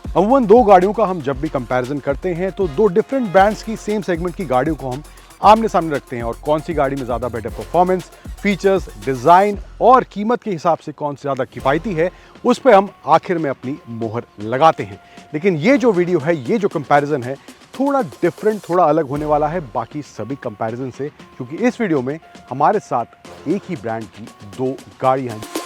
अमूमन दो गाड़ियों का हम जब भी कंपैरिजन करते हैं तो दो डिफरेंट ब्रांड्स की सेम सेगमेंट की गाड़ियों को हम आमने सामने रखते हैं और कौन सी गाड़ी में ज़्यादा बेटर परफॉर्मेंस, फीचर्स, डिज़ाइन और कीमत के हिसाब से कौन सी ज़्यादा किफ़ायती है उस पर हम आखिर में अपनी मोहर लगाते हैं। लेकिन ये जो वीडियो है, ये जो कंपैरिजन है, थोड़ा डिफरेंट, थोड़ा अलग होने वाला है बाकी सभी कंपैरिजन से, क्योंकि इस वीडियो में हमारे साथ एक ही ब्रांड की दो गाड़ियां हैं,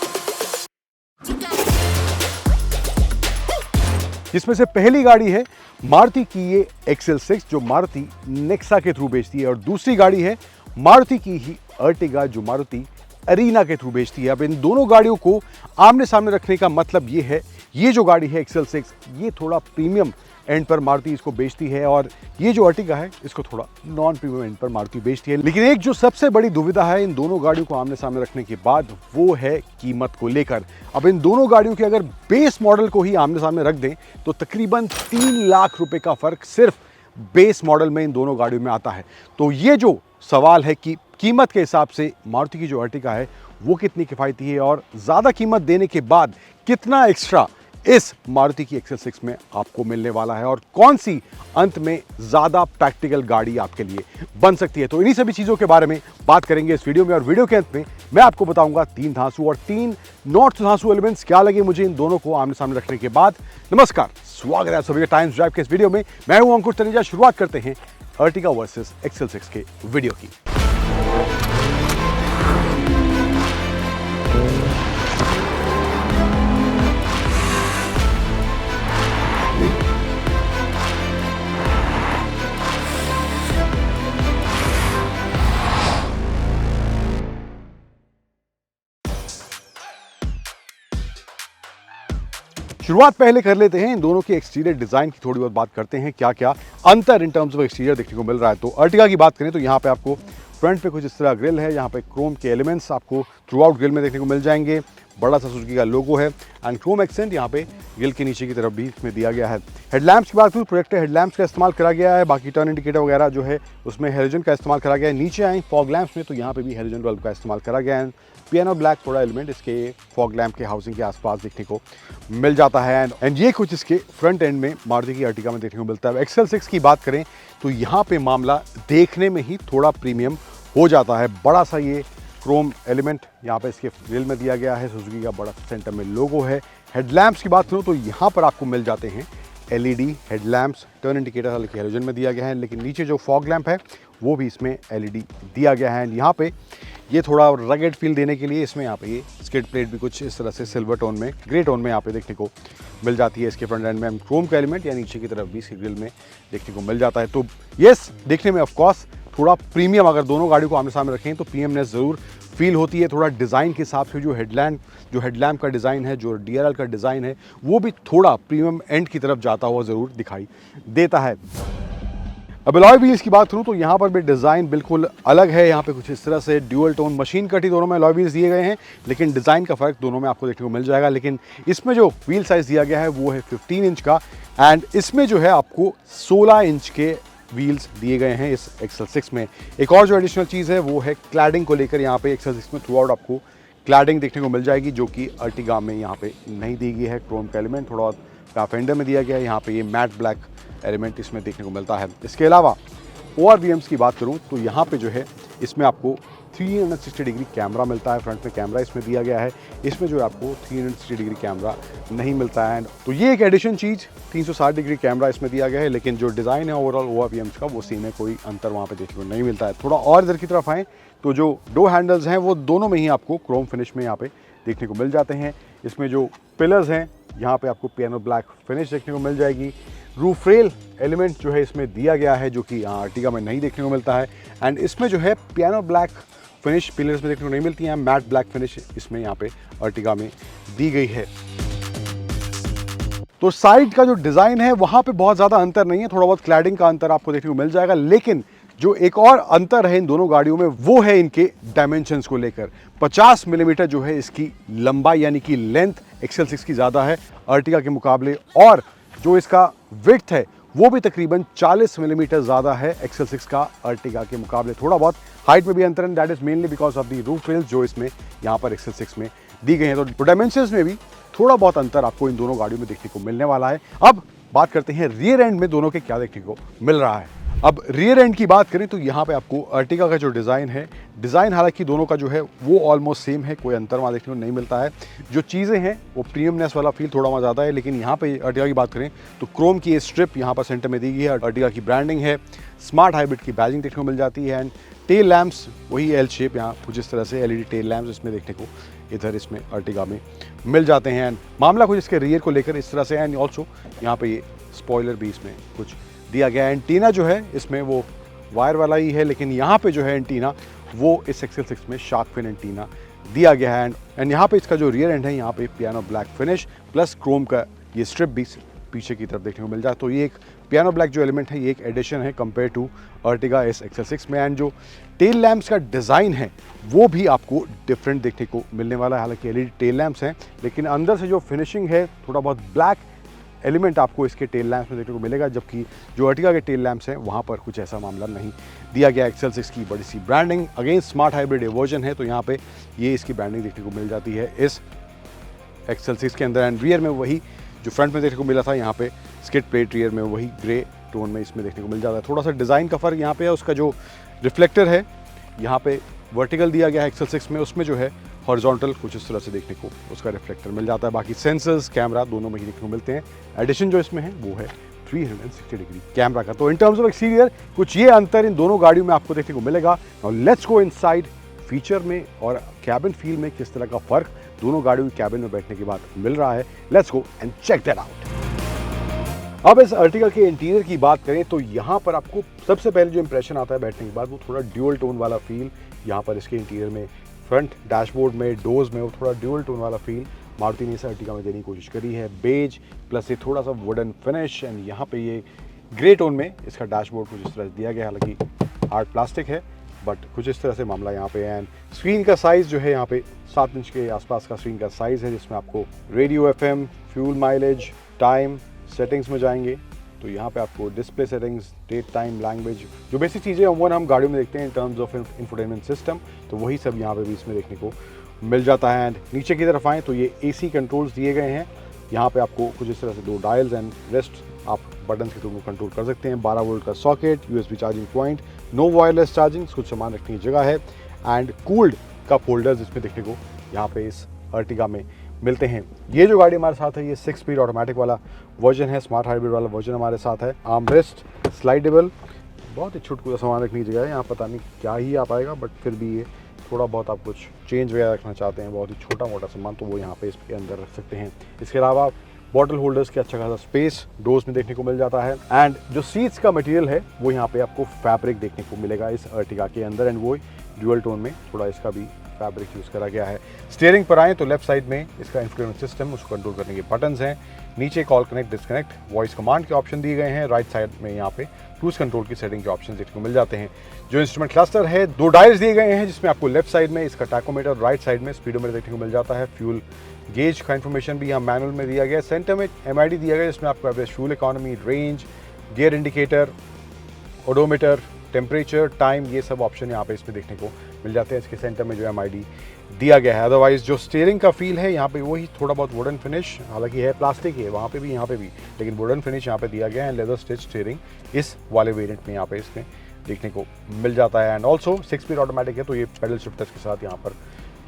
जिसमें से पहली गाड़ी है मारुति की ये XL6 जो मारुति नेक्सा के थ्रू बेचती है और दूसरी गाड़ी है मारुति की ही अर्टिगा जो मारुति अरीना के थ्रू बेचती है। अब इन दोनों गाड़ियों को आमने सामने रखने का मतलब ये है, ये जो गाड़ी है XL6 ये थोड़ा प्रीमियम एंड पर मारुति इसको बेचती है और ये जो अर्टिगा है इसको थोड़ा नॉन प्रीमियम एंड पर मारुति बेचती है। लेकिन एक जो सबसे बड़ी दुविधा है इन दोनों गाड़ियों को आमने सामने रखने के बाद वो है कीमत को लेकर। अब इन दोनों गाड़ियों के अगर बेस मॉडल को ही आमने सामने रख दें तो तकरीबन 3 लाख रुपए का फर्क सिर्फ बेस मॉडल में इन दोनों गाड़ियों में आता है। तो ये जो सवाल है कि कीमत के हिसाब से मारुति की जो अर्टिगा है वो कितनी किफ़ायती है और ज़्यादा कीमत देने के बाद कितना एक्स्ट्रा इस मारुति की XL6 में आपको मिलने वाला है और कौन सी अंत में ज़्यादा प्रैक्टिकल गाड़ी आपके लिए बन सकती है, तो इन्हीं सभी चीज़ों के बारे में बात करेंगे इस वीडियो में। और वीडियो के अंत में मैं आपको बताऊंगा 3 धांसू और 3 नॉट धांसू एलिमेंट्स क्या लगे मुझे इन दोनों को आमने सामने रखने के बाद। नमस्कार, स्वागत है सभी का टाइम्स ड्राइव के इस वीडियो में। मैं हूं अंकुश तनेजा। शुरुआत करते हैं अर्टिगा वर्सेस XL6 के वीडियो की। शुरुआत पहले कर लेते हैं इन दोनों के एक्सटीरियर डिजाइन की, थोड़ी बहुत बात करते हैं क्या क्या अंतर इन टर्म्स ऑफ एक्सटीरियर देखने को मिल रहा है। तो अर्टिगा की बात करें तो यहाँ पे आपको फ्रंट पे कुछ इस तरह ग्रिल है, यहाँ पे क्रोम के एलिमेंट्स आपको थ्रू आउट ग्रिल में देखने को मिल जाएंगे। बड़ा सा सुजुकी का लोगो है एंड क्रोम एक्सेंट यहाँ पे ग्रिल के नीचे की तरफ भी इसमें दिया गया है। हेडलैम्प्स की बात करूँ, प्रोजेक्टर हेडलैम्प्स का इस्तेमाल करा गया है। बाकी टर्न इंडिकेटर वगैरह जो है उसमें हेलोजन का इस्तेमाल करा गया है। नीचे आए फॉग लैम्प्स में तो यहाँ पे भी हेलोजन बल्ब का इस्तेमाल करा गया है। पियानो ब्लैक थोड़ा एलिमेंट इसके फॉग लैम्प के हाउसिंग के आसपास देखने को मिल जाता है एंड ये कुछ इसके फ्रंट एंड में मारुति की अर्टिगा में देखने को मिलता है। XL6 की बात करें तो यहाँ पे मामला देखने में ही थोड़ा प्रीमियम हो जाता है। बड़ा सा ये क्रोम एलिमेंट यहाँ पे इसके ग्रिल में दिया गया है, सुजुकी का बड़ा सेंटर में लोगो है। हेडलैम्प्स की बात करूँ तो यहाँ पर आपको मिल जाते हैं LED हेडलैम्प्स, टर्न इंडिकेटर हालांकि हेलोजन में दिया गया है, लेकिन नीचे जो फॉग लैम्प है वो भी इसमें LED दिया गया है। यहाँ पे ये थोड़ा रगेड फील देने के लिए इसमें यहाँ पे ये स्किड प्लेट भी कुछ इस तरह से सिल्वर टोन में, ग्रे टोन में यहाँ पे देखने को मिल जाती है। इसके फ्रंट एंड में क्रोम का एलिमेंट या नीचे की तरफ भी इसके ग्रिल में देखने को मिल जाता है। तो यस, देखने में ऑफकोर्स थोड़ा प्रीमियम, अगर दोनों गाड़ियों को आमने सामने रखें तो प्रीमियमनेस ज़रूर फील होती है। थोड़ा डिज़ाइन के हिसाब से जो हेडलैम्प का डिज़ाइन है, जो DRL का डिज़ाइन है, वो भी थोड़ा प्रीमियम एंड की तरफ जाता हुआ ज़रूर दिखाई देता है। अब अलॉय व्हील्स की बात करूँ तो यहाँ पर भी डिज़ाइन बिल्कुल अलग है। यहाँ पे कुछ इस तरह से ड्यूअल टोन मशीन कट ही दोनों में अलॉय व्हील्स दिए गए हैं, लेकिन डिज़ाइन का फ़र्क दोनों में आपको देखने को मिल जाएगा। लेकिन इसमें जो व्हील साइज़ दिया गया है वो है 15 इंच का एंड इसमें जो है आपको 16 इंच के व्हील्स दिए गए हैं इस XL6 में। एक और जो एडिशनल चीज़ है वो है क्लैडिंग को लेकर। यहाँ पे XL6 में थ्रू आउट आपको क्लैडिंग देखने को मिल जाएगी जो कि अर्टिगा में यहाँ पे नहीं दी गई है। क्रोम का एलिमेंट थोड़ा फेंडर में दिया गया है। यहाँ पे ये मैट ब्लैक एलिमेंट इसमें देखने को मिलता है। इसके अलावा ORVMs की बात करूँ तो यहाँ पे जो है इसमें आपको 360 डिग्री कैमरा मिलता है। फ्रंट में कैमरा इसमें दिया गया है, इसमें जो है आपको 360 डिग्री कैमरा नहीं मिलता है। तो ये एक एडिशन चीज़, 360 डिग्री कैमरा इसमें दिया गया है, लेकिन जो डिज़ाइन है ओवरऑल ORVMs का वो सेम है, कोई अंतर वहाँ पे देखने को नहीं मिलता है। थोड़ा और इधर की तरफ आएँ तो जो डोर हैंडल्स हैं वो दोनों में ही आपको क्रोम फिनिश में यहाँ पे देखने को मिल जाते हैं। इसमें जो पिलर्स हैं यहाँ पे आपको पियानो ब्लैक फिनिश देखने को मिल जाएगी। रूफ रेल एलिमेंट जो है इसमें दिया गया है जो कि अर्टिगा में नहीं देखने को मिलता है एंड इसमें जो है पियानो ब्लैक फिनिश पिलर्स में देखने को नहीं मिलती है। मैट ब्लैक फिनिश इसमें यहाँ पे अर्टिगा में दी गई है। तो साइड का जो डिज़ाइन है वहाँ पे बहुत ज़्यादा अंतर नहीं है, थोड़ा बहुत क्लैडिंग का अंतर आपको देखने को मिल जाएगा। लेकिन जो एक और अंतर है इन दोनों गाड़ियों में वो है इनके डायमेंशंस को लेकर। 50 मिलीमीटर जो है इसकी लंबाई यानी कि लेंथ XL6 की ज़्यादा है अर्टिगा के मुकाबले, और जो इसका विड्थ है वो भी तकरीबन 40 मिलीमीटर ज़्यादा है XL6 का अर्टिगा के मुकाबले। थोड़ा बहुत हाइट में भी अंतर है, that is mainly because of the roof rails जो इसमें यहाँ पर XL6 में दी गई हैं। तो डायमेंशंस में भी थोड़ा बहुत अंतर आपको इन दोनों गाड़ियों में देखने को मिलने वाला है। अब बात करते हैं रियर एंड में दोनों के क्या देखने को मिल रहा है। अब रियर एंड की बात करें तो यहाँ पे आपको अर्टिगा का जो डिज़ाइन है, डिज़ाइन हालांकि दोनों का जो है वो ऑलमोस्ट सेम है, कोई अंतर वहाँ देखने को नहीं मिलता है। जो चीज़ें हैं वो प्रीमियमनेस वाला फील थोड़ा वहाँ ज़्यादा है, लेकिन यहाँ पे अर्टिगा की बात करें तो क्रोम की ये स्ट्रिप यहाँ पर सेंटर में दी गई है, अर्टिगा की ब्रांडिंग है, स्मार्ट हाइब्रिड की बैजिंग देखने को मिल जाती है। एंड टेल लैम्प्स वही एल शेप, यहाँ कुछ इस तरह से एलईडी टेल लैम्प्स इसमें देखने को इधर इसमें अर्टिगा में मिल जाते हैं। एंड मामला कुछ इसके रियर को लेकर इस तरह से। एंड ऑल्सो यहाँ पे ये स्पॉइलर भी इसमें कुछ दिया गया है। एंटीना जो है इसमें वो वायर वाला ही है, लेकिन यहाँ पे जो है एंटीना वो इस एक्सेल 6 में शार्क फिन एंटीना दिया गया है। एंड यहाँ पे इसका जो रियर एंड है यहाँ पे piano black finish plus Chrome का ये स्ट्रिप भी पीछे की तरफ देखने को मिल जाए। तो ये एक पियानो ब्लैक जो एलिमेंट है ये एक एडिशन है कंपेयर टू अर्टिगा इस एक्सेल 6 में। एंड जो टेल लैम्प्स का डिज़ाइन है वो भी आपको डिफरेंट देखने को मिलने वाला है। हालांकि एलईडी टेल लैम्प्स हैं, लेकिन अंदर से जो फिनिशिंग है थोड़ा बहुत ब्लैक एलिमेंट आपको इसके टेल लैम्प्स में देखने को मिलेगा, जबकि जो अर्टिगा के टेल लैम्प्स हैं वहाँ पर कुछ ऐसा मामला नहीं दिया गया। एक्सेल 6 की बड़ी सी branding, again smart hybrid version है, तो यहाँ पे ये इसकी ब्रांडिंग देखने को मिल जाती है इस एक्सेल 6 के अंदर। एंड रियर में वही जो फ्रंट में देखने को मिला था, यहाँ पे स्किड प्लेट रियर में वही ग्रे टोन में इसमें देखने को मिल जाता है। थोड़ा सा डिज़ाइन का फ़र्क यहाँ पे है, उसका जो रिफ्लेक्टर है यहाँ पे वर्टिकल दिया गया है एक्सेल 6 में, उसमें जो है हॉरिजॉन्टल कुछ इस तरह से देखने को उसका रिफ्लेक्टर मिल जाता है। बाकी सेंसर्स कैमरा दोनों में ही देखने को मिलते हैं। एडिशन जो इसमें है वो है 360 डिग्री कैमरा का। तो इन टर्म्स ऑफ एक्सटीरियर कुछ ये अंतर इन दोनों गाड़ियों में आपको देखने को मिलेगा। Now let's go inside, feature में और कैबिन फील में किस तरह का फ़र्क दोनों गाड़ियों की कैबिन में बैठने के बाद मिल रहा है। Let's go and check that out. अब इस अर्टिगा के इंटीरियर की बात करें तो यहाँ पर आपको सबसे पहले जो इंप्रेशन आता है बैठने के बाद वो थोड़ा ड्यूअल टोन वाला फील यहाँ पर इसके इंटीरियर में, फ्रंट डैशबोर्ड में, डोर्स में वो थोड़ा ड्यूअल टोन वाला फील मारुति ने इस अर्टिगा में देने की कोशिश करी है। बेज प्लस ये थोड़ा सा वुडन फिनिश, एंड यहाँ पे ये ग्रे टोन में इसका डैशबोर्ड कुछ इस तरह से दिया गया है। हालांकि हार्ड प्लास्टिक है बट कुछ इस तरह से मामला यहाँ पे है। एंड स्क्रीन का साइज़ जो है यहाँ पे 7 इंच के आसपास का स्क्रीन का साइज़ है, जिसमें आपको radio, FM, fuel mileage, time, settings में जाएंगे तो यहाँ पे आपको display settings, date, time, language, जो बेसिक चीज़ें अमूमन हम गाड़ियों में देखते हैं in terms of infotainment system, तो वही सब यहाँ पे भी इसमें देखने को मिल जाता है। एंड नीचे की तरफ आएँ तो ये AC कंट्रोल्स दिए गए हैं। यहाँ पे आपको कुछ इस तरह से 2 डायल्स एंड रेस्ट आप बटन के थ्रू कंट्रोल कर सकते हैं। 12 वोल्ट का socket, USB charging point, no wireless charging, कुछ सामान रखने की जगह है। एंड कूल्ड कप होल्डर्स इसमें देखने को यहाँ पे इस अर्टिगा में मिलते हैं। ये जो गाड़ी हमारे साथ है ये 6 स्पीड ऑटोमेटिक वाला वर्जन है, स्मार्ट हाइब्रिड वाला वर्जन हमारे साथ है। आर्म रेस्ट, स्लाइडेबल, बहुत ही छुटकू सामान रखने की जगह है। यहाँ पता नहीं क्या ही आ पाएगा, बट फिर भी ये थोड़ा बहुत आप कुछ चेंज वगैरह रखना चाहते हैं, बहुत ही छोटा मोटा सामान, तो वो यहाँ पे इसके अंदर रख सकते हैं। इसके अलावा बॉटल होल्डर्स के अच्छा खासा स्पेस डोर्स में देखने को मिल जाता है। एंड जो सीट्स का मटेरियल है वो यहाँ पे आपको फैब्रिक देखने को मिलेगा इस अर्टिगा के अंदर, एंड वो ड्यूअल टोन में थोड़ा इसका भी फैब्रिक यूज़ करा गया है। स्टीयरिंग पर आएँ तो लेफ्ट साइड में इसका इंफोटेनमेंट सिस्टम, उसको कंट्रोल करने के बटन्स हैं। नीचे call connect, disconnect, voice command के ऑप्शन दिए गए हैं। राइट साइड में यहाँ पे क्रूज कंट्रोल की सेटिंग के ऑप्शन देखने को मिल जाते हैं। जो इंस्ट्रूमेंट क्लस्टर है 2 डायल्स दिए गए हैं, जिसमें आपको लेफ्ट साइड में इसका टैकोमीटर, राइट साइड में स्पीडोमीटर देखने को मिल जाता है। फ्यूल गेज का इन्फॉर्मेशन भी यहाँ मैनुअल में दिया गया है। सेंटर में MID दिया गया है, जिसमें आपको average fuel economy, range, gear indicator, odometer, temperature, time, ये सब ऑप्शन यहाँ पे इसमें देखने को मिल जाते हैं। इसके सेंटर में जो MID दिया गया है। अदरवाइज जो स्टीयरिंग का फील है यहाँ पे वही थोड़ा बहुत वुडन फिनिश, हालांकि है प्लास्टिक है वहाँ पे भी यहाँ पे भी, लेकिन वुडन फिनिश यहाँ पे दिया गया है। लेदर स्टिच स्टीयरिंग इस वाले वेरिएंट में यहाँ पे इसमें देखने को मिल जाता है। एंड ऑल्सो 6 स्पीड ऑटोमेटिक है, तो ये पेडल शिफ्टर्स के साथ यहाँ पर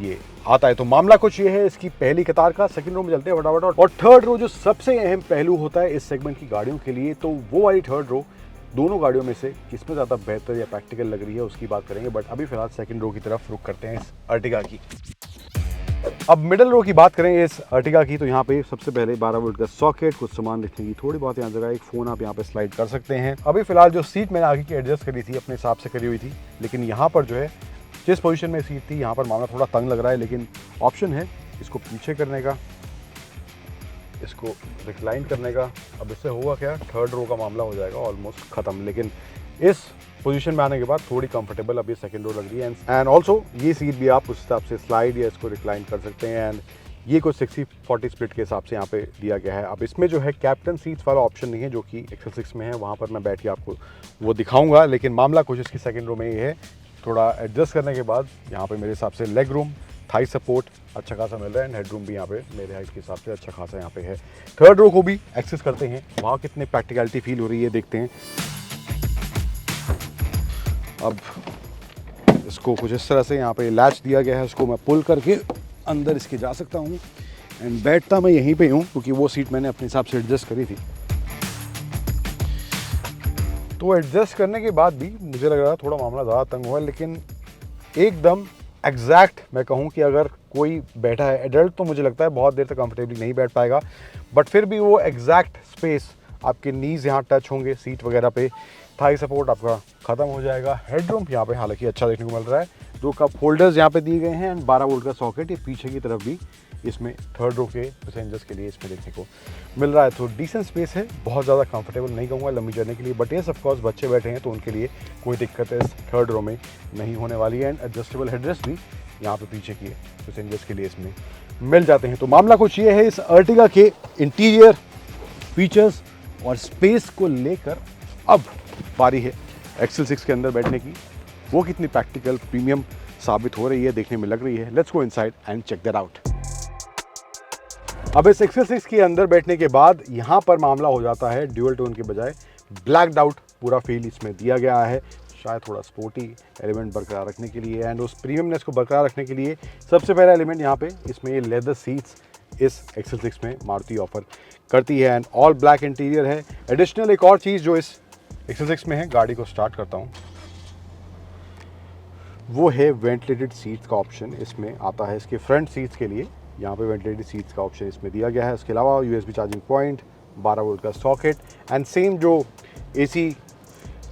ये आता है। तो मामला कुछ ये है इसकी पहली कतार का। सेकंड रो में चलते हैं फटाफट। और थर्ड रो जो सबसे अहम पहलू होता है इस सेगमेंट की गाड़ियों के लिए, तो वो वाली थर्ड रो दोनों गाड़ियों में से किसमें ज़्यादा बेहतर या प्रैक्टिकल लग रही है उसकी बात करेंगे। बट अभी फिलहाल सेकंड रो की तरफ रुक करते हैं इस अर्टिगा की। अब मिडल रो की बात करें इस अर्टिगा की, तो यहाँ पे सबसे पहले 12 वोल्ट का सॉकेट, कुछ सामान रखने की थोड़ी बहुत यहाँ जगह, एक फ़ोन आप यहाँ पे स्लाइड कर सकते हैं। अभी फिलहाल जो सीट मैंने आगे की एडजस्ट करी थी अपने हिसाब से करी हुई थी, लेकिन यहाँ पर जो है जिस पोजीशन में सीट थी यहाँ पर मामला थोड़ा तंग लग रहा है। लेकिन ऑप्शन है इसको पीछे करने का, इसको रिक्लाइन करने का। अब इससे होगा क्या, थर्ड रो का मामला हो जाएगा ऑलमोस्ट ख़त्म। लेकिन इस पोजीशन में आने के बाद थोड़ी कंफर्टेबल अभी सेकंड रो लग रही है। एंड ऑल्सो ये सीट भी आप उस हिसाब से स्लाइड या इसको रिक्लाइन कर सकते हैं। एंड ये कुछ 60-40 स्प्लिट के हिसाब से यहाँ पे दिया गया है। अब इसमें जो है कैप्टन सीट्स वाला ऑप्शन नहीं है, जो कि एक्सेल 6 में है, वहाँ पर मैं बैठ के आपको वो दिखाऊंगा। लेकिन मामला कुछ इसकी सेकंड रो में ये है, थोड़ा एडजस्ट करने के बाद यहाँ पे मेरे हिसाब से लेग रूम, थाई सपोर्ट अच्छा खासा मिल रहा है एंड हेडरूम भी यहाँ पे मेरे हाइट के हिसाब से अच्छा खासा यहाँ पे है। थर्ड रो को भी एक्सेस करते हैं, वहाँ कितनी प्रैक्टिकलिटी फील हो रही है देखते हैं। अब इसको कुछ इस तरह से यहाँ पे लैच दिया गया है, उसको मैं पुल करके अंदर इसके जा सकता हूँ एंड बैठता मैं यहीं पे हूँ क्योंकि वो सीट मैंने अपने हिसाब से एडजस्ट करी थी। तो एडजस्ट करने के बाद भी मुझे लग रहा है थोड़ा मामला ज़्यादा तंग हुआ, लेकिन एकदम एग्जैक्ट मैं कहूँ कि अगर कोई बैठा है एडल्ट तो मुझे लगता है बहुत देर तक कंफर्टेबली नहीं बैठ पाएगा, बट फिर भी वो एग्जैक्ट स्पेस, आपके नीज़ यहाँ टच होंगे सीट वगैरह पे, थाई सपोर्ट आपका ख़त्म हो जाएगा। हेडरूम यहाँ पे हालांकि अच्छा देखने को मिल रहा है, 2 कप होल्डर्स यहाँ पे दिए गए हैं एंड 12 वोल्ट का सॉकेट ये पीछे की तरफ भी इसमें थर्ड रो के पैसेंजर्स के लिए इसमें देखने को मिल रहा है। तो डिसेंट स्पेस है, बहुत ज़्यादा कंफर्टेबल नहीं कहूँगा लंबी जर्नी के लिए, बट येस ऑफकोर्स बच्चे बैठे हैं तो उनके लिए कोई दिक्कत है इस थर्ड रो में नहीं होने वाली है एंड एडजस्टेबल हेडरेस्ट भी यहाँ पे पीछे की पैसेंजर्स के लिए इसमें मिल जाते हैं। तो मामला कुछ ये है इस अर्टिगा के इंटीरियर फीचर्स और स्पेस को लेकर। अब बारी है XL6 के अंदर बैठने की, वो कितनी प्रैक्टिकल प्रीमियम साबित हो रही है देखने में लग रही है। Let's go inside and check that out. अब इस XL6 के अंदर बैठने के बाद यहाँ पर मामला हो जाता है ड्यूअल टोन के बजाय ब्लैक्ड आउट पूरा फील इसमें दिया गया है, शायद थोड़ा स्पोर्टी एलिमेंट बरकरार रखने के लिए एंड उस प्रीमियमनेस को बरकरार रखने के लिए सबसे पहला एलिमेंट यहाँ पे इसमें ये लेदर सीट्स इस XL6 में मारुति ऑफर करती है एंड ऑल ब्लैक इंटीरियर है। एडिशनल एक और चीज़ जो इस XL6 में है, गाड़ी को स्टार्ट करता हूँ, वो है वेंटिलेटेड सीट्स का ऑप्शन इसमें आता है। इसके फ्रंट सीट्स के लिए यहाँ पे वेंटिलेटेड सीट्स का ऑप्शन इसमें दिया गया है। इसके अलावा USB चार्जिंग पॉइंट, 12 वोल्ट का सॉकेट एंड सेम जो AC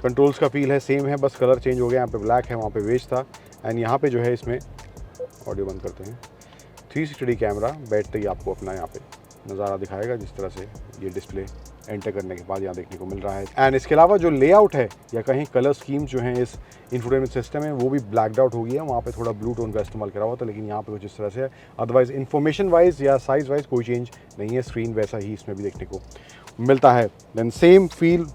कंट्रोल्स का फील है सेम है, बस कलर चेंज हो गया, यहाँ पे ब्लैक है, वहाँ पे बेज था एंड यहाँ पे जो है इसमें ऑडियो बंद करते हैं, 360 कैमरा बैठते ही आपको अपना यहाँ पे नज़ारा दिखाएगा जिस तरह से ये डिस्प्ले एंटर करने के बाद यहाँ देखने को मिल रहा है। एंड इसके अलावा जो लेआउट है या कहीं कलर स्कीम्स जो हैं इस इंफोटेनमेंट सिस्टम में वो भी ब्लैकड आउट हो गई है, वहाँ पे थोड़ा ब्लू टोन का इस्तेमाल करा हुआ था, लेकिन यहाँ पे कुछ इस तरह से है। अदरवाइज इन्फॉर्मेशन वाइज या साइज़ वाइज कोई चेंज नहीं है, स्क्रीन वैसा ही इसमें भी देखने को मिलता है। Then same feel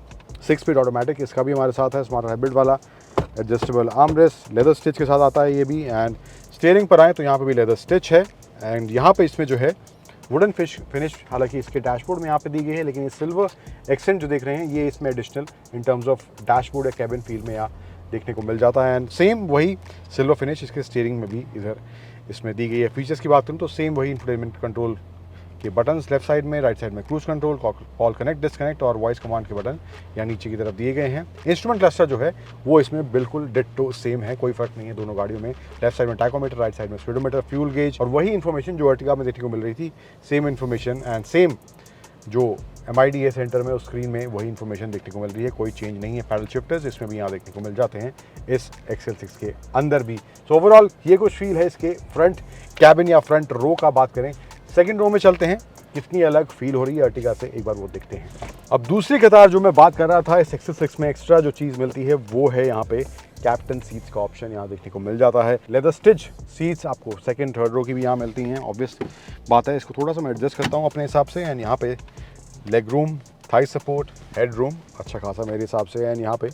6 speed automatic इसका भी हमारे साथ है, स्मार्ट हाइब्रिड वाला, एडजस्टेबल आर्मरेस्ट, लेदर स्टिच के साथ आता है ये भी। एंड स्टीयरिंग पर आए तो यहाँ पे भी लेदर स्टिच है एंड यहाँ पे इसमें जो है वुडन फिनिश हालांकि इसके डैशबोर्ड में यहाँ पे दी गई है, लेकिन ये सिल्वर एक्सेंट जो देख रहे हैं ये इसमें additional in terms of dashboard या कैबिन फील में यहाँ देखने को मिल जाता है एंड सेम वही सिल्वर फिनिश इसके स्टीयरिंग में भी इधर इसमें दी गई है। फीचर्स की बात करूँ तो सेम वही इंफोटेनमेंट कंट्रोल के बटन्स लेफ्ट साइड में, राइट साइड में cruise control, call connect disconnect और वॉइस कमांड के बटन यहाँ नीचे की तरफ दिए गए हैं। इंस्ट्रूमेंट क्लस्टर जो है वो इसमें बिल्कुल डिट्टो सेम है, कोई फर्क नहीं है दोनों गाड़ियों में। लेफ्ट साइड में टाइकोमीटर, राइट साइड में स्पीडोमीटर, फ्यूल गेज और वही इन्फॉर्मेशन जो अर्टिगा में देखने को मिल रही थी, सेम इन्फॉर्मेशन एंड सेम जो MIDA सेंटर में उस स्क्रीन में वही इन्फॉर्मेशन देखने को मिल रही है, कोई चेंज नहीं है। पैडल शिफ्टर्स इसमें भी यहाँ देखने को मिल जाते हैं इस XL6 के अंदर भी। सो ओवरऑल ये कुछ फील है इसके फ्रंट कैबिन या फ्रंट रो का बात करें। सेकंड रो में चलते हैं, कितनी अलग फील हो रही है अर्टिगा से एक बार वो देखते हैं। अब दूसरी कतार जो मैं बात कर रहा था इस XL6 में एक्स्ट्रा जो चीज़ मिलती है वो है यहाँ पे कैप्टन सीट्स का ऑप्शन यहाँ देखने को मिल जाता है। लेदर स्टिच सीट्स आपको सेकंड थर्ड रो की भी यहाँ मिलती हैं, ऑब्वियस बात है। इसको थोड़ा सा मैं एडजस्ट करता हूँ अपने हिसाब से एंड यहाँ पे leg room, Thai support, head room अच्छा खासा मेरे हिसाब से एंड यहाँ पे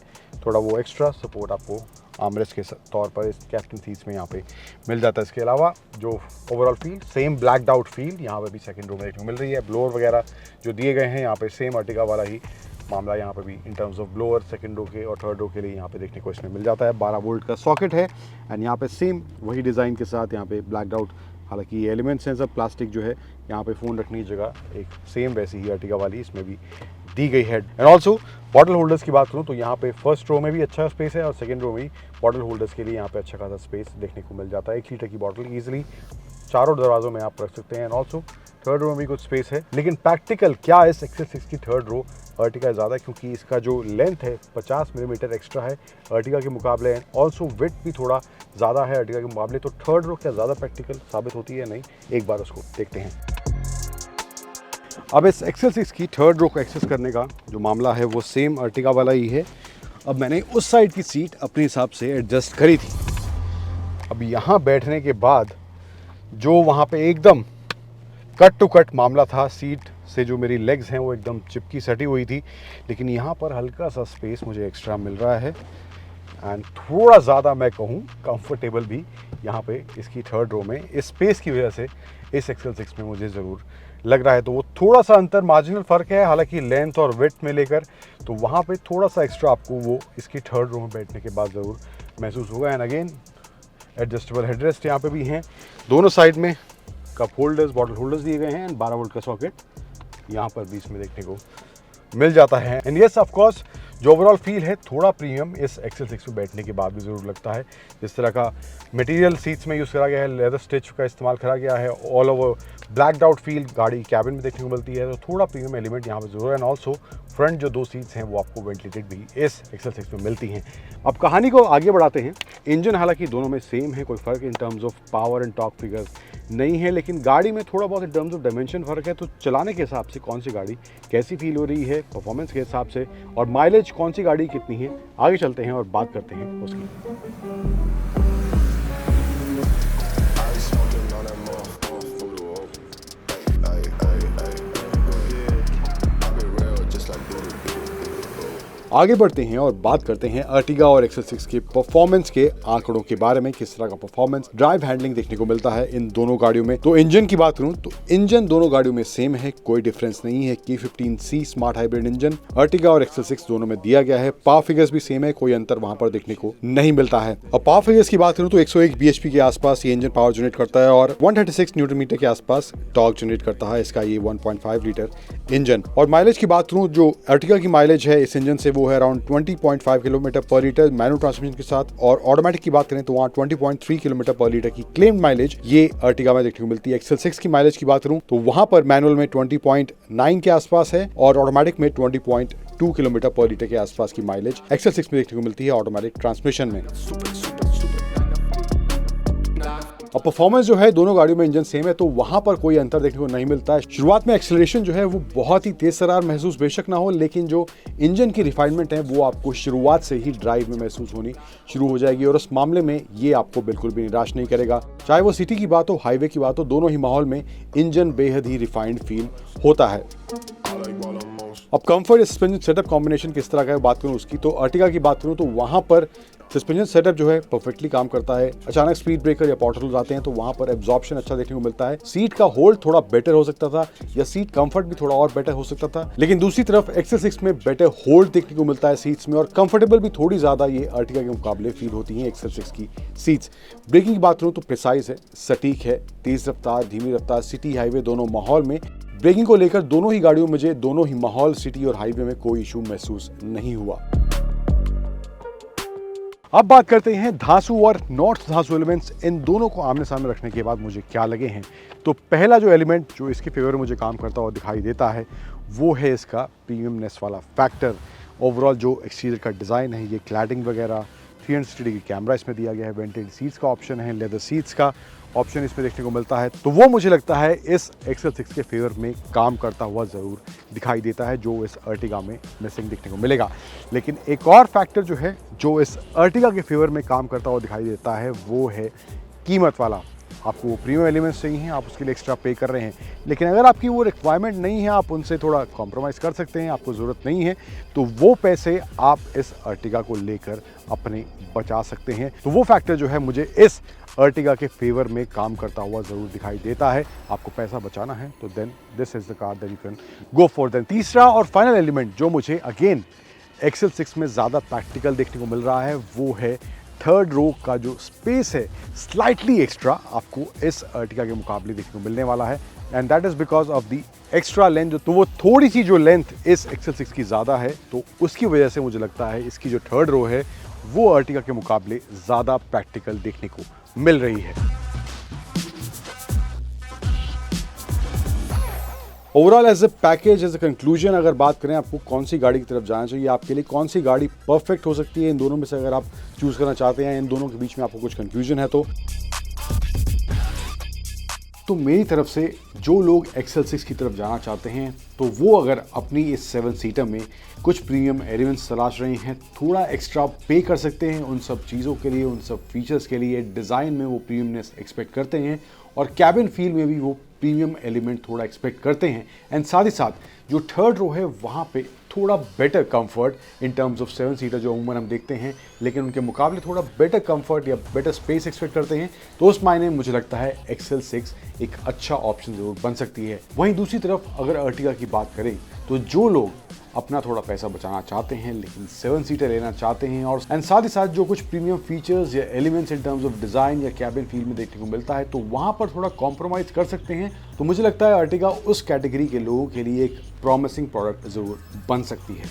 थोड़ा वो एक्स्ट्रा सपोर्ट आपको आर्मरेस्ट के तौर पर इस कैप्टन सीट्स में यहाँ पे मिल जाता है। इसके अलावा जो overall feel same blacked out feel यहाँ पे भी सेकंड रो में देखने को मिल रही है। ब्लोअर वगैरह जो दिए गए हैं यहाँ पे सेम अर्टिगा वाला ही मामला यहाँ पे भी in terms of blower second row के और थर्ड रो के लिए यहाँ पे देखने को इसमें मिल जाता है। 12 वोल्ट का सॉकेट है एंड यहाँ पे सेम वही डिज़ाइन के साथ यहाँ पे ब्लैक्ड आउट, हालांकि ये एलिमेंट्स हैं सब प्लास्टिक जो है यहाँ पे फ़ोन रखने की जगह एक सेम वैसी ही अर्टिगा वाली इसमें भी दी गई है। एंड ऑल्सो बॉटल होल्डर्स की बात करूँ तो यहाँ पे फर्स्ट रो में भी अच्छा स्पेस है और सेकंड रो में भी बॉटल होल्डर्स के लिए यहाँ पे अच्छा खासा स्पेस देखने को मिल जाता है। 1 लीटर की बॉटल ईजिली चारों दरवाज़ों में आप रख सकते हैं एंड ऑल्सो थर्ड रो में भी कुछ स्पेस है। लेकिन प्रैक्टिकल क्या इस XL6 की थर्ड रो अर्टिगा ज़्यादा है क्योंकि इसका जो लेंथ है 50 मिलीमीटर एक्स्ट्रा है अर्टिगा के मुकाबले एंड ऑल्सो विड्थ भी थोड़ा ज़्यादा है अर्टिगा के मुकाबले। तो थर्ड रो क्या ज़्यादा प्रैक्टिकल साबित होती है नहीं, एक बार उसको देखते हैं। अब इस XL6 की थर्ड रो को एक्सेस करने का जो मामला है वो सेम अर्टिगा वाला ही है। अब मैंने उस साइड की सीट अपने हिसाब से एडजस्ट करी थी। अब यहाँ बैठने के बाद जो वहाँ पे एकदम कट टू कट मामला था, सीट से जो मेरी लेग्स हैं वो एकदम चिपकी सटी हुई थी, लेकिन यहाँ पर हल्का सा स्पेस मुझे एक्स्ट्रा मिल रहा है एंड थोड़ा ज़्यादा मैं कहूँ कंफर्टेबल भी यहाँ पे इसकी थर्ड रो में इस स्पेस की वजह से इस XL6 में मुझे ज़रूर लग रहा है। तो वो थोड़ा सा अंतर मार्जिनल फ़र्क है, हालांकि लेंथ और विड्थ में लेकर तो वहाँ पे थोड़ा सा एक्स्ट्रा आपको वो इसकी थर्ड रो में बैठने के बाद ज़रूर महसूस होगा। एंड अगेन एडजस्टेबल हेडरेस्ट यहाँ पे भी हैं, दोनों साइड में कप होल्डर्स, बॉटल होल्डर्स दिए गए हैं एंड 12 वोल्ट का सॉकेट यहाँ पर बीच में देखने को मिल जाता है। एंड येस ऑफ कोर्स जो ओवरऑल फील है थोड़ा प्रीमियम इस XL6 में बैठने के बाद भी ज़रूर लगता है। जिस तरह का मटेरियल सीट्स में यूज़ करा गया है, लेदर स्टिच का इस्तेमाल करा गया है, all over blacked out feel गाड़ी कैबिन में देखने को मिलती है, तो थोड़ा प्रीमियम एलिमेंट यहाँ पर ज़रूर है। एंड ऑल्सो फ्रंट जो 2 सीट्स हैं वो आपको वेंटिलेटेड भी इस XL6 में मिलती हैं। अब कहानी को आगे बढ़ाते हैं। इंजन हालांकि दोनों में सेम है, कोई फ़र्क इन terms of power and torque figures नहीं है, लेकिन गाड़ी में थोड़ा बहुत इन टर्म्स ऑफ डायमेंशन फ़र्क है। तो चलाने के हिसाब से कौन सी गाड़ी कैसी फील हो रही है, परफॉर्मेंस के हिसाब से, और माइलेज कौन सी गाड़ी कितनी है, आगे चलते हैं और बात करते हैं उसकी। आगे बढ़ते हैं और बात करते हैं अर्टिगा और XL6 के परफॉर्मेंस के आंकड़ों के बारे में, किस तरह का परफॉर्मेंस, ड्राइव हैंडलिंग देखने को मिलता है इन दोनों गाड़ियों में। तो इंजन की बात करूं तो इंजन दोनों गाड़ियों में सेम है, कोई डिफरेंस नहीं है। K15C smart hybrid engine Ertiga और XL6 दोनों में दिया गया है। पावर फिगर्स भी सेम है, कोई अंतर वहां पर देखने को नहीं मिलता है। और पावर फिगर्स की बात करूं तो 101 bhp के आसपास ये इंजन पावर जनरेट करता है और 136 न्यूटन मीटर के आसपास टॉर्क जनरेट करता है इसका ये 1.5 लीटर इंजन। और माइलेज की बात करूं, जो अर्टिगा की माइलेज है इस इंजन से वो है अराउंड 20.5 किलोमीटर पर लीटर मैनुअल ट्रांसमिशन के साथ, और ऑटोमेटिक की बात करें तो वहाँ 20.3 किलोमीटर पर लीटर की क्लेम्ड माइलेज ये अर्टिगा में देखने को मिलती है। XL6 की माइलेज की बात करूं तो वहां पर मैनुअल में 20.9 के आसपास है और ऑटोमेटिक में 20.2 किलोमीटर पर लीटर के आसपास की माइलेज XL6 में देखने को मिलती है ऑटोमेटिक ट्रांसमिशन में। और परफॉर्मेंस जो है दोनों गाड़ियों में इंजन सेम है, तो वहां पर कोई अंतर देखने को नहीं मिलता है। शुरुआत में एक्सेलरेशन जो है वो बहुत ही तेज रफ्तार महसूस बेशक ना हो, लेकिन जो इंजन की रिफाइनमेंट है वो आपको शुरुआत से ही ड्राइव में महसूस होनी शुरू हो जाएगी और उस मामले में ये आपको बिल्कुल भी निराश नहीं करेगा। चाहे वो सिटी की बात हो, हाईवे की बात हो, दोनों ही माहौल में इंजन बेहद ही रिफाइंड फील होता है। अब कंफर्ट सस्पेंशन सेटअप कॉम्बिनेशन किस तरह का है बात करूं उसकी, तो अर्टिगा की बात करूं तो वहां पर सस्पेंशन सेटअप जो है परफेक्टली काम करता है। अचानक स्पीड ब्रेकर या पॉटहोल्स आते हैं तो वहां पर एब्जॉर्प्शन अच्छा देखने को मिलता है। सीट का होल्ड थोड़ा बेटर हो सकता था या सीट कंफर्ट भी थोड़ा और बेटर हो सकता था, लेकिन दूसरी तरफ XL6 में बेटर होल्ड देखने को मिलता है सीट्स में और कंफर्टेबल भी थोड़ी ज्यादा ये अर्टिगा के मुकाबले फील होती हैं XL6 की सीट्स। ब्रेकिंग की बात करूं तो प्रिसाइज है, सटीक है, तेज रफ्तार, धीमी रफ्तार, सिटी हाईवे दोनों माहौल में ब्रेकिंग को लेकर दोनों ही गाड़ियों में मुझे दोनों ही माहौल सिटी और हाईवे में कोई इशू महसूस नहीं हुआ। अब बात करते हैं धांसू और नॉर्थ धांसू एलिमेंट्स, इन दोनों को आमने सामने रखने के बाद मुझे क्या लगे हैं। तो पहला जो एलिमेंट जो इसके फेवर में मुझे काम करता हुआ दिखाई देता है वो है इसका प्रीमियमनेस वाला फैक्टर। ओवरऑल जो एक्सटीरियर का डिज़ाइन है, ये क्लैडिंग वगैरह, 360 डिग्री कैमरा इसमें दिया गया है, वेंटेड सीट्स का ऑप्शन है, लेदर सीट्स का ऑप्शन इसमें देखने को मिलता है, तो वो मुझे लगता है इस XL6 के फेवर में काम करता हुआ ज़रूर दिखाई देता है, जो इस अर्टिगा में मिसिंग देखने को मिलेगा। लेकिन एक और फैक्टर जो है जो इस अर्टिगा के फेवर में काम करता हुआ दिखाई देता है वो है कीमत वाला। आपको वो प्रीमियम एलिमेंट्स चाहिए हैं, आप उसके लिए एक्स्ट्रा पे कर रहे हैं, लेकिन अगर आपकी वो रिक्वायरमेंट नहीं है, आप उनसे थोड़ा कॉम्प्रोमाइज़ कर सकते हैं, आपको ज़रूरत नहीं है, तो वो पैसे आप इस अर्टिगा को लेकर अपने बचा सकते हैं। तो वो फैक्टर जो है मुझे इस अर्टिगा के फेवर में काम करता हुआ ज़रूर दिखाई देता है। आपको पैसा बचाना है तो then this is the car that you can go for. Then तीसरा और फाइनल एलिमेंट जो मुझे अगेन XL6 में ज़्यादा प्रैक्टिकल देखने को मिल रहा है वो है थर्ड रो का जो स्पेस है, स्लाइटली एक्स्ट्रा आपको इस अर्टिगा के मुकाबले देखने को मिलने वाला है, and that is because of the extra length. तो वो थोड़ी सी जो लेंथ इस XL6 की ज़्यादा है, तो उसकी वजह से मुझे लगता है इसकी जो थर्ड रो है वो अर्टिगा के मुकाबले ज़्यादा प्रैक्टिकल देखने को मिल रही है। Overall as a package, as a conclusion, अगर बात करें आपको कौन सी गाड़ी की तरफ जाना चाहिए, आपके लिए कौन सी गाड़ी परफेक्ट हो सकती है, इन दोनों में से अगर आप चूज करना चाहते हैं, इन दोनों के बीच में आपको कुछ कंफ्यूजन है तो मेरी तरफ से जो लोग XL6 की तरफ जाना चाहते हैं तो वो अगर अपनी इस 7 सीटर में कुछ प्रीमियम एलिमेंट्स तलाश रहे हैं, थोड़ा एक्स्ट्रा पे कर सकते हैं उन सब चीज़ों के लिए, उन सब फीचर्स के लिए, डिज़ाइन में वो प्रीमियमनेस एक्सपेक्ट करते हैं और कैबिन फील में भी वो प्रीमियम एलिमेंट थोड़ा एक्सपेक्ट करते हैं। एंड साथ ही साथ जो थर्ड रो है वहाँ पे थोड़ा better comfort in terms of 7 seater जो अमूमन हम देखते हैं, लेकिन उनके मुकाबले थोड़ा बेटर कंफर्ट या बेटर स्पेस एक्सपेक्ट करते हैं, तो उस मायने में मुझे लगता है XL6 एक अच्छा ऑप्शन ज़रूर बन सकती है। वहीं दूसरी तरफ अगर अर्टिगा की बात करें तो जो लोग अपना थोड़ा पैसा बचाना चाहते हैं लेकिन 7 सीटर लेना चाहते हैं और साथ ही साथ जो कुछ प्रीमियम फीचर्स या elements in terms of design या कैबिन फील में देखने को मिलता है, तो वहाँ पर थोड़ा कॉम्प्रोमाइज़ कर सकते हैं। तो मुझे लगता है अर्टिगा उस कैटेगरी के लोगों के लिए एक प्रॉमिसिंग प्रोडक्ट ज़रूर बन सकती है।